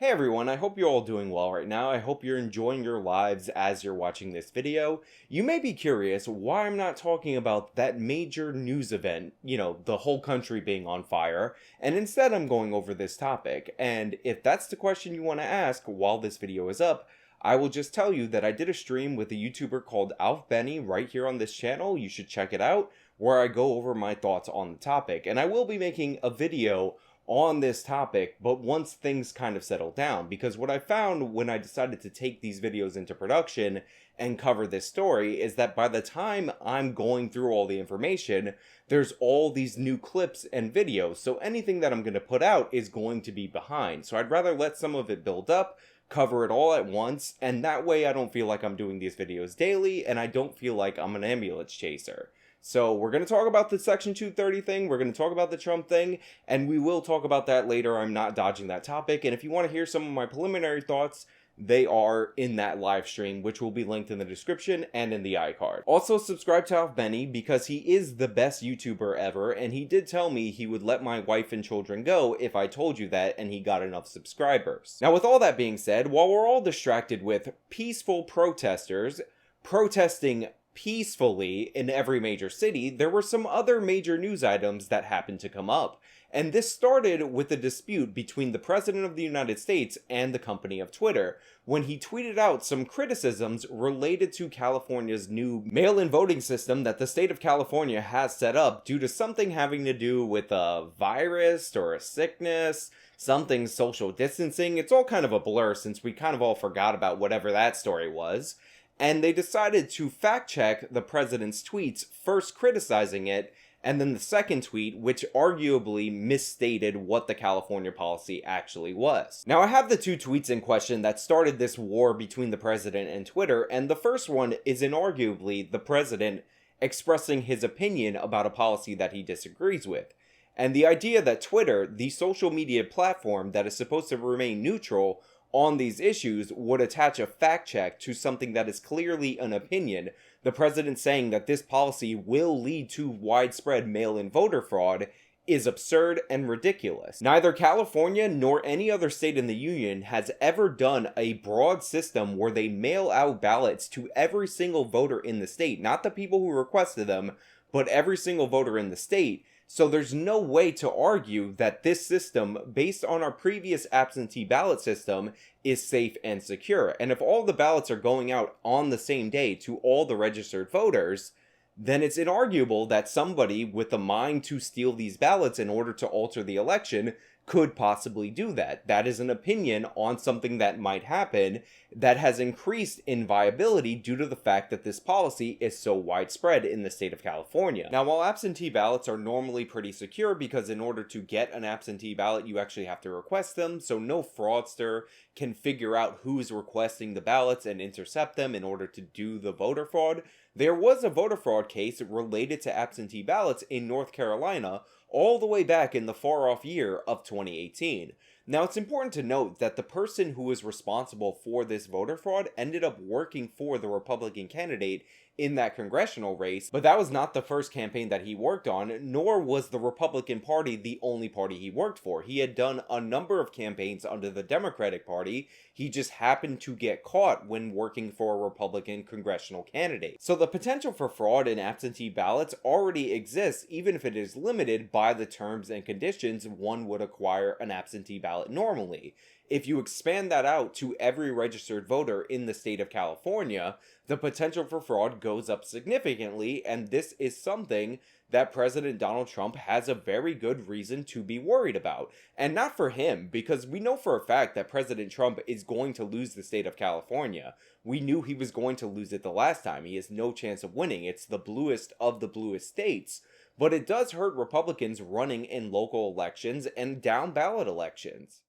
Hey everyone, I hope you're all doing well right now. I hope you're enjoying your lives as you're watching this video. You may be curious why I'm not talking about that major news event, the whole country being on fire, and instead I'm going over this topic. And if that's the question you want to ask while this video is up, I will just tell you that I did a stream with a YouTuber called Alf Benny right here on this channel. You should check it out, where I go over my thoughts on the topic. And I will be making a video on this topic, but once things kind of settle down, because what I found when I decided to take these videos into production and cover this story is that by the time I'm going through all the information, there's all these new clips and videos, so anything that I'm going to put out is going to be behind. So I'd rather let some of it build up, cover it all at once, and that way I don't feel like I'm doing these videos daily, and I don't feel like I'm an ambulance chaser. So we're going to talk about the Section 230 thing, we're going to talk about the Trump thing, and we will talk about that later. I'm not dodging that topic, and if you want to hear some of my preliminary thoughts, they are in that live stream, which will be linked in the description and in the iCard. Also, subscribe to Alf Benny, because he is the best YouTuber ever, and he did tell me he would let my wife and children go if I told you that and he got enough subscribers. Now, with all that being said, while we're all distracted with peaceful protesters protesting peacefully in every major city, there were some other major news items that happened to come up. And this started with a dispute between the President of the United States and the company of Twitter, when he tweeted out some criticisms related to California's new mail-in voting system that the state of California has set up due to something having to do with a virus or a sickness, something social distancing. It's all kind of a blur since we kind of all forgot about whatever that story was. And they decided to fact-check the president's tweets, first criticizing it, and then the second tweet, which arguably misstated what the California policy actually was. Now, I have the two tweets in question that started this war between the president and Twitter, and the first one is inarguably the president expressing his opinion about a policy that he disagrees with. And the idea that Twitter, the social media platform that is supposed to remain neutral on these issues, would attach a fact check to something that is clearly an opinion, the president saying that this policy will lead to widespread mail-in voter fraud, is absurd and ridiculous. Neither California nor any other state in the union has ever done a broad system where they mail out ballots to every single voter in the state, not the people who requested them, but every single voter in the state. So there's no way to argue that this system, based on our previous absentee ballot system, is safe and secure. And if all the ballots are going out on the same day to all the registered voters, then it's inarguable that somebody with the mind to steal these ballots in order to alter the election could possibly do that. That is an opinion on something that might happen that has increased in viability due to the fact that this policy is so widespread in the state of California. Now, while absentee ballots are normally pretty secure, because in order to get an absentee ballot, you actually have to request them, so no fraudster can figure out who's requesting the ballots and intercept them in order to do the voter fraud. There was a voter fraud case related to absentee ballots in North Carolina all the way back in the far-off year of 2018. Now, it's important to note that the person who was responsible for this voter fraud ended up working for the Republican candidate in that congressional race, but that was not the first campaign that he worked on, nor was the Republican Party the only party he worked for. He had done a number of campaigns under the Democratic Party. He just happened to get caught when working for a Republican congressional candidate. So the potential for fraud in absentee ballots already exists, even if it is limited by the terms and conditions one would acquire an absentee ballot normally. If you expand that out to every registered voter in the state of California, the potential for fraud goes up significantly, and this is something that President Donald Trump has a very good reason to be worried about. And not for him, because we know for a fact that President Trump is going to lose the state of California. We knew he was going to lose it the last time. He has no chance of winning. It's the bluest of the bluest states. But it does hurt Republicans running in local elections and down-ballot elections.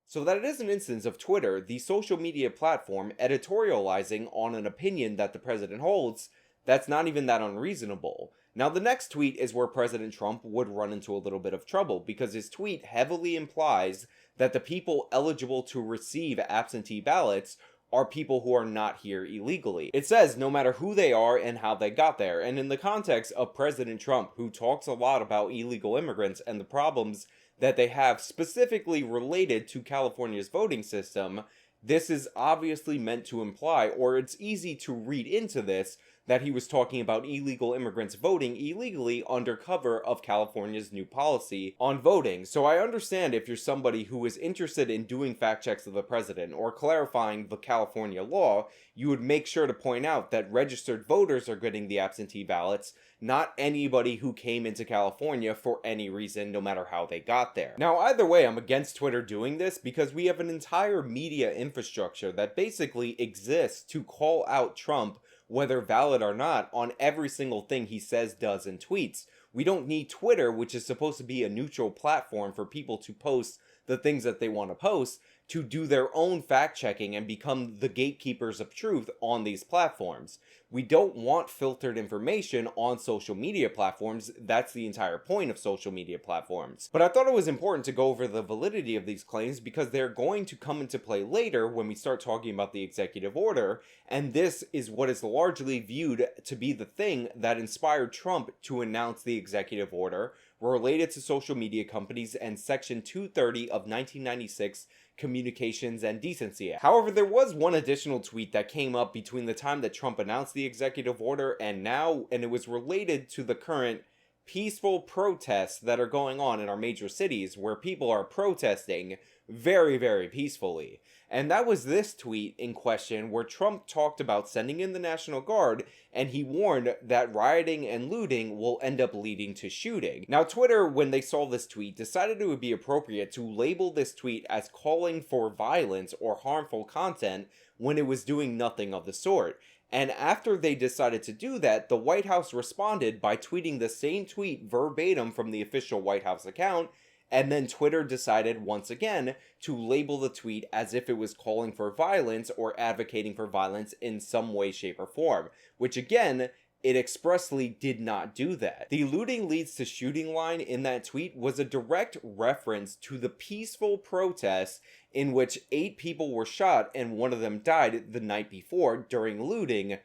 So that it is an instance of Twitter, the social media platform, editorializing on an opinion that the president holds, that's not even that unreasonable. Now, the next tweet is where President Trump would run into a little bit of trouble, because his tweet heavily implies that the people eligible to receive absentee ballots are people who are not here illegally. It says no matter who they are and how they got there, and in the context of President Trump, who talks a lot about illegal immigrants and the problems that they have specifically related to California's voting system, this is obviously meant to imply, or it's easy to read into this, that he was talking about illegal immigrants voting illegally under cover of California's new policy on voting. So I understand if you're somebody who is interested in doing fact checks of the president or clarifying the California law, you would make sure to point out that registered voters are getting the absentee ballots, not anybody who came into California for any reason, no matter how they got there. Now, either way, I'm against Twitter doing this because we have an entire media infrastructure that basically exists to call out Trump, whether valid or not, on every single thing he says, does, and tweets. We don't need Twitter, which is supposed to be a neutral platform for people to post the things that they want to post, to do their own fact-checking and become the gatekeepers of truth on these platforms. We don't want filtered information on social media platforms. That's the entire point of social media platforms. But I thought it was important to go over the validity of these claims because they're going to come into play later when we start talking about the executive order, and this is what is largely viewed to be the thing that inspired Trump to announce the executive order related to social media companies and Section 230 of 1996 Communications and Decency Act. However, there was one additional tweet that came up between the time that Trump announced the executive order and now, and it was related to the current peaceful protests that are going on in our major cities where people are protesting very, very peacefully. And that was this tweet in question where Trump talked about sending in the National Guard, and he warned that rioting and looting will end up leading to shooting. Now, Twitter, when they saw this tweet, decided it would be appropriate to label this tweet as calling for violence or harmful content when it was doing nothing of the sort. And after they decided to do that, the White House responded by tweeting the same tweet verbatim from the official White House account, and then Twitter decided once again to label the tweet as if it was calling for violence or advocating for violence in some way, shape, or form, which again, it expressly did not do that. The looting leads to shooting line in that tweet was a direct reference to the peaceful protests in which 8 people were shot and one of them died the night before during looting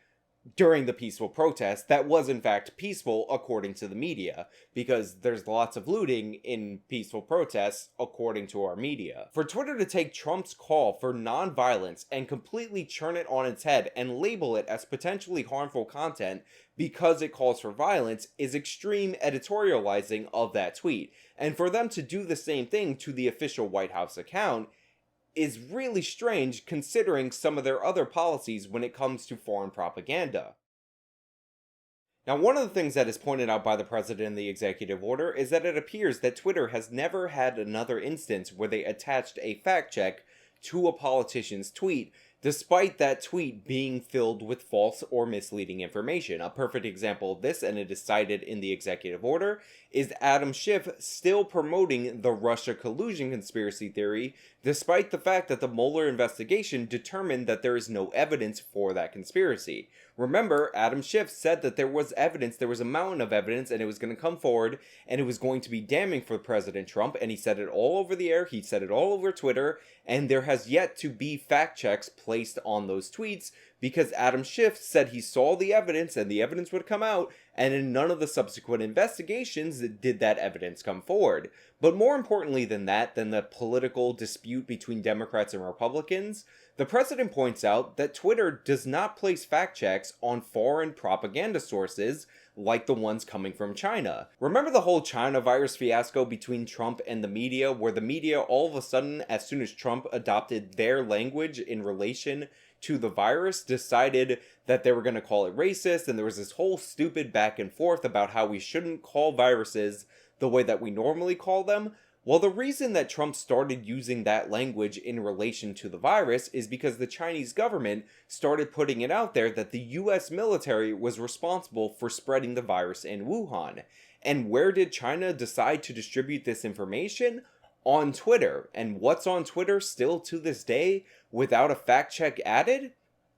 during the peaceful protest that was in fact peaceful according to the media, because there's lots of looting in peaceful protests according to our media. For Twitter to take Trump's call for non-violence and completely turn it on its head and label it as potentially harmful content because it calls for violence is extreme editorializing of that tweet. And for them to do the same thing to the official White House account is really strange considering some of their other policies when it comes to foreign propaganda. Now, one of the things that is pointed out by the president in the executive order is that it appears that Twitter has never had another instance where they attached a fact check to a politician's tweet, despite that tweet being filled with false or misleading information. A perfect example of this, and it is cited in the executive order, is Adam Schiff still promoting the Russia collusion conspiracy theory, despite the fact that the Mueller investigation determined that there is no evidence for that conspiracy. Remember, Adam Schiff said that there was evidence, there was a mountain of evidence, and it was going to come forward, and it was going to be damning for President Trump, and he said it all over the air, he said it all over Twitter, and there has yet to be fact checks placed on those tweets, because Adam Schiff said he saw the evidence, and the evidence would come out, and in none of the subsequent investigations did that evidence come forward. But more importantly than that, than the political dispute between Democrats and Republicans, the president points out that Twitter does not place fact checks on foreign propaganda sources like the ones coming from China. Remember the whole China virus fiasco between Trump and the media, where the media all of a sudden, as soon as Trump adopted their language in relation to the virus, decided that they were going to call it racist, and there was this whole stupid back and forth about how we shouldn't call viruses the way that we normally call them? Well, the reason that Trump started using that language in relation to the virus is because the Chinese government started putting it out there that the US military was responsible for spreading the virus in Wuhan. And where did China decide to distribute this information? On Twitter. And what's on Twitter still to this day without a fact check added?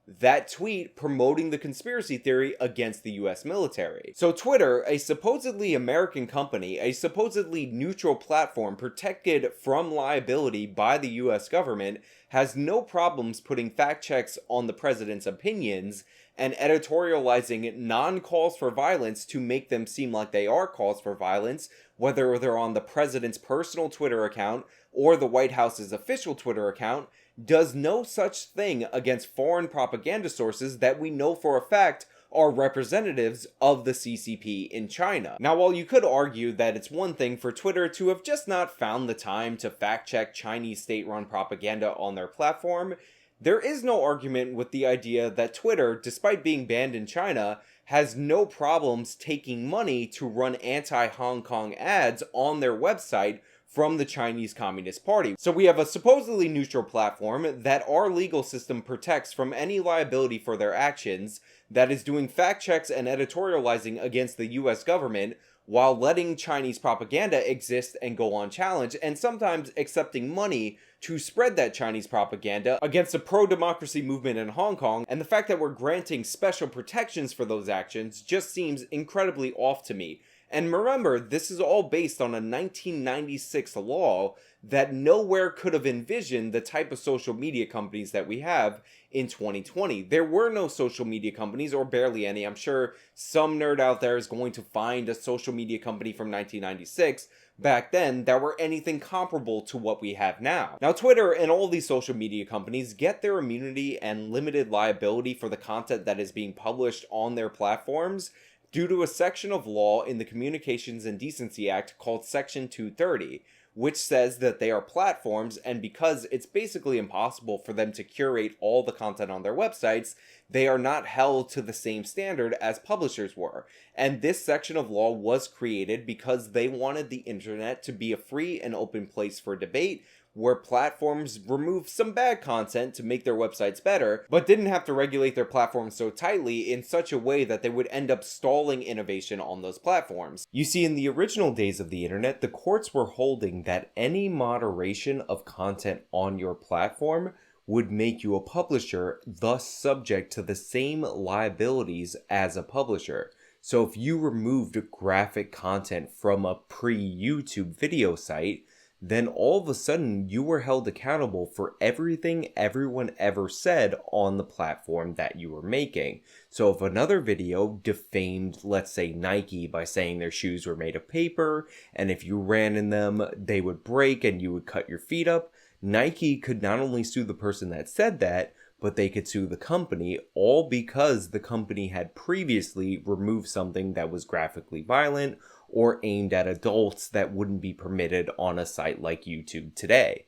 That tweet promoting the conspiracy theory against the US military. So Twitter, a supposedly American company, a supposedly neutral platform protected from liability by the US government, has no problems putting fact checks on the president's opinions and editorializing non-calls for violence to make them seem like they are calls for violence, whether they're on the president's personal Twitter account or the White House's official Twitter account, does no such thing against foreign propaganda sources that we know for a fact are representatives of the CCP in China. Now, while you could argue that it's one thing for Twitter to have just not found the time to fact-check Chinese state-run propaganda on their platform, there is no argument with the idea that Twitter, despite being banned in China, has no problems taking money to run anti-Hong Kong ads on their website from the Chinese Communist Party. So we have a supposedly neutral platform that our legal system protects from any liability for their actions, that is doing fact checks and editorializing against the US government, while letting Chinese propaganda exist and go unchallenged, and sometimes accepting money to spread that Chinese propaganda against a pro-democracy movement in Hong Kong. And the fact that we're granting special protections for those actions just seems incredibly off to me. And remember, this is all based on a 1996 law that nowhere could have envisioned the type of social media companies that we have in 2020. There were no social media companies, or barely any. I'm sure some nerd out there is going to find a social media company from 1996 back then that were anything comparable to what we have now. Now, Twitter and all these social media companies get their immunity and limited liability for the content that is being published on their platforms due to a section of law in the Communications and Decency Act called Section 230, which says that they are platforms, and because it's basically impossible for them to curate all the content on their websites, they are not held to the same standard as publishers were. And this section of law was created because they wanted the internet to be a free and open place for debate, where platforms removed some bad content to make their websites better, but didn't have to regulate their platforms so tightly in such a way that they would end up stalling innovation on those platforms. You see, in the original days of the internet, the courts were holding that any moderation of content on your platform would make you a publisher, thus subject to the same liabilities as a publisher. So if you removed graphic content from a pre-YouTube video site, then all of a sudden you were held accountable for everything everyone ever said on the platform that you were making. So if another video defamed, let's say, Nike by saying their shoes were made of paper, and if you ran in them, they would break and you would cut your feet up, Nike could not only sue the person that said that, but they could sue the company, all because the company had previously removed something that was graphically violent or aimed at adults that wouldn't be permitted on a site like YouTube today.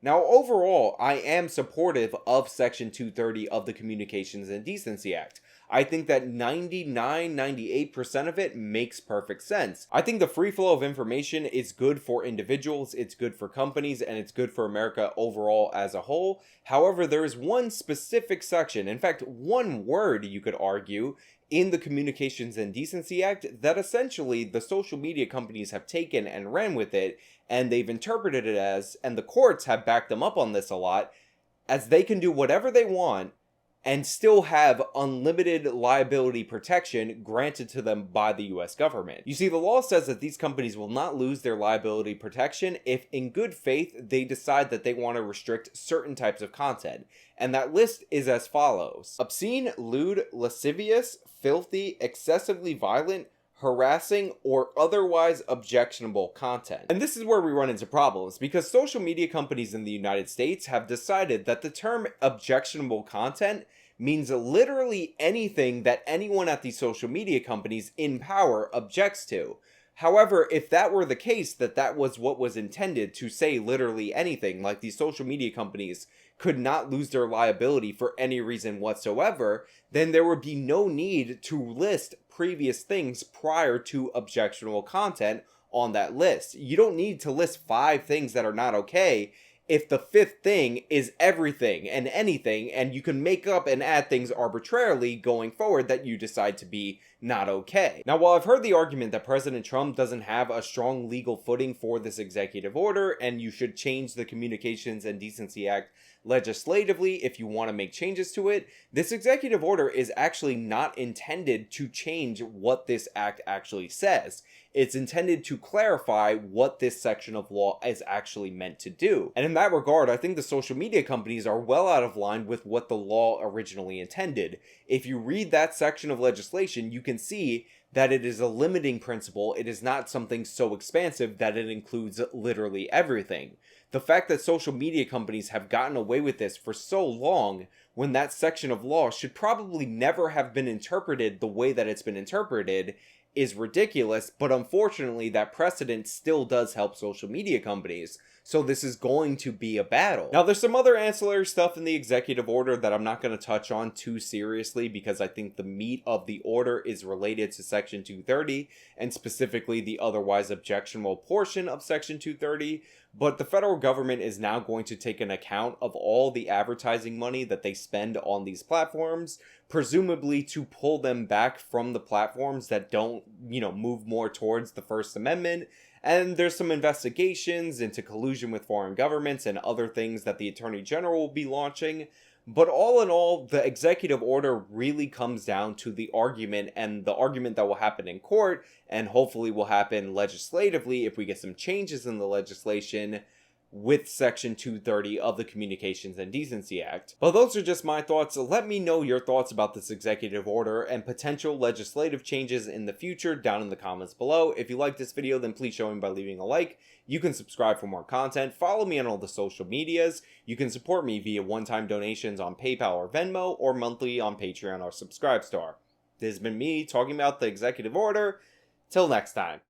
Now, overall, I am supportive of Section 230 of the Communications and Decency Act. I think that 98% of it makes perfect sense. I think the free flow of information is good for individuals, it's good for companies, and it's good for America overall as a whole. However, there is one specific section, in fact, one word you could argue, in the Communications and Decency Act that essentially the social media companies have taken and ran with it, and they've interpreted it as, and the courts have backed them up on this a lot, as they can do whatever they want and still have unlimited liability protection granted to them by the US government. You see, the law says that these companies will not lose their liability protection if in good faith they decide that they want to restrict certain types of content. And that list is as follows: obscene, lewd, lascivious, filthy, excessively violent, harassing, or otherwise objectionable content. And this is where we run into problems, because social media companies in the United States have decided that the term objectionable content means literally anything that anyone at these social media companies in power objects to. However, if that were the case, that was what was intended to say literally anything, like these social media companies could not lose their liability for any reason whatsoever, then there would be no need to list previous things prior to objectionable content on that list. You don't need to list 5 things that are not okay if the 5th thing is everything and anything, and you can make up and add things arbitrarily going forward that you decide to be not okay. Now, while I've heard the argument that President Trump doesn't have a strong legal footing for this executive order, and you should change the Communications and Decency Act legislatively if you want to make changes to it, this executive order is actually not intended to change what this act actually says. It's intended to clarify what this section of law is actually meant to do. And in that regard, I think the social media companies are well out of line with what the law originally intended. If you read that section of legislation, you can see that it is a limiting principle. It is not something so expansive that it includes literally everything. The fact that social media companies have gotten away with this for so long, when that section of law should probably never have been interpreted the way that it's been interpreted, is ridiculous, but unfortunately that precedent still does help social media companies, so this is going to be a battle. Now, there's some other ancillary stuff in the executive order that I'm not going to touch on too seriously because I think the meat of the order is related to Section 230, and specifically the otherwise objectionable portion of Section 230, but the federal government is now going to take an account of all the advertising money that they spend on these platforms, presumably to pull them back from the platforms that don't, move more towards the First Amendment. And there's some investigations into collusion with foreign governments and other things that the Attorney General will be launching. But all in all, the executive order really comes down to the argument, and the argument that will happen in court, and hopefully will happen legislatively if we get some changes in the legislation with Section 230 of the Communications and Decency Act. But those are just my thoughts. Let me know your thoughts about this executive order and potential legislative changes in the future down in the comments below. If you like this video, then please show me by leaving a like. You can subscribe for more content. Follow me on all the social medias. You can support me via one-time donations on PayPal or Venmo, or monthly on Patreon or Subscribestar. This has been me talking about the executive order. Till next time.